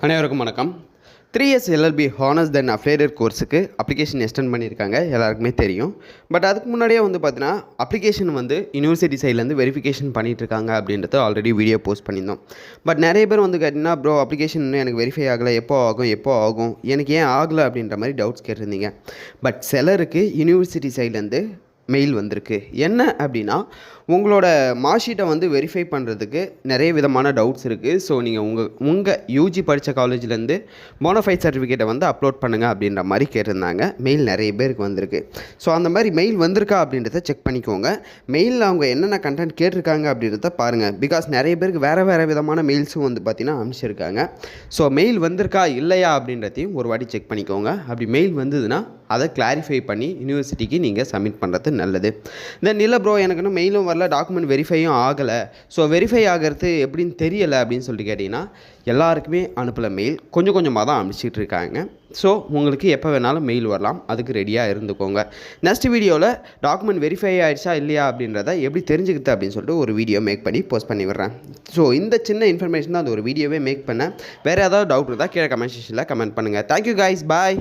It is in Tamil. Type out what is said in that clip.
அனைவருக்கும் வணக்கம். 3 இயர்ஸ் எல்எல்பி ஹானர்ஸ் தென் அஃபிலியேட்டட் கோர்ஸுக்கு அப்ளிகேஷன் எக்ஸ்டெண்ட் பண்ணியிருக்காங்க, எல்லாருக்குமே தெரியும். பட் அதுக்கு முன்னாடியே பார்த்தீங்கன்னா அப்ளிகேஷன் யூனிவர்சிட்டி சைட்லேருந்து வெரிஃபிகேஷன் பண்ணிகிட்ருக்காங்க அப்படின்றத ஆல்ரெடி வீடியோ போஸ்ட் பண்ணியிருந்தோம். பட் நிறைய பேர் கேட்டிங்கன்னா ப்ரோ அப்ளிகேஷன் இன்னும் எனக்கு வெரிஃபை ஆகலை, எப்போ ஆகும் எனக்கு ஏன் ஆகலை அப்படின்ற மாதிரி டவுட்ஸ் கேட்டிருந்தீங்க. பட் சிலருக்கு யூனிவர்சிட்டி சைட்லேருந்து மெயில் வந்திருக்கு. என்ன அப்படின்னா, உங்களோட மார்க் ஷீட்டை வெரிஃபை பண்ணுறதுக்கு நிறைய விதமான டவுட்ஸ் இருக்குது. ஸோ நீங்கள் உங்கள் யூஜி படித்த காலேஜ்லேருந்து போனஃபைட் சர்டிஃபிகேட்டை அப்லோட் பண்ணுங்கள் அப்படின்ற மாதிரி கேட்டிருந்தாங்க. மெயில் நிறைய பேருக்கு வந்திருக்கு. ஸோ அந்த மாதிரி மெயில் வந்திருக்கா அப்படின்றத செக் பண்ணிக்கோங்க. மெயிலில் அவங்க என்னென்ன கண்டென்ட் கேட்டிருக்காங்க அப்படின்றத பாருங்கள். பிகாஸ் நிறைய பேருக்கு வேறு விதமான மெயில்ஸும் பார்த்தீங்கன்னா அனுப்பிச்சிருக்காங்க. ஸோ மெயில் வந்திருக்கா இல்லையா அப்படின்றதையும் ஒரு வாட்டி செக் பண்ணிக்கோங்க. அப்படி மெயில் வந்ததுன்னா அதை கிளாரிஃபை பண்ணி யூனிவர்சிட்டிக்கு நீங்கள் சப்மிட் பண்ணுறது நல்லது. தென் இல்லை ப்ரோ எனக்கு இன்னும் மெயிலும் வரல, டாக்குமெண்ட் வெரிஃபையும் ஆகலை, ஸோ வெரிஃபை ஆகிறது எப்படின்னு தெரியலை அப்படின்னு சொல்லிட்டு கேட்டிங்கன்னா, எல்லாருக்குமே அனுப்பலை மெயில், கொஞ்சமாக தான் அனுப்பிச்சிட்டு இருக்காங்க. ஸோ உங்களுக்கு எப்போ வேணாலும் மெயில் வரலாம், அதுக்கு ரெடியாக இருந்துக்கோங்க. நெக்ஸ்ட் வீடியோவில் டாக்குமெண்ட் வெரிஃபை ஆகிடுச்சா இல்லையா அப்படின்றத எப்படி தெரிஞ்சுக்கிது அப்படின்னு சொல்லிட்டு ஒரு வீடியோ மேக் பண்ணி போஸ்ட் பண்ணி விடுறேன். ஸோ இந்த சின்ன இன்ஃபர்மேஷன் தான் அந்த ஒரு வீடியோவே மேக் பண்ணேன். வேறு ஏதாவது டவுட் இருந்தால் கீழே கமெண்ட் செக்ஷனில் கமெண்ட் பண்ணுங்கள். தேங்க்யூ கைஸ், பாய்.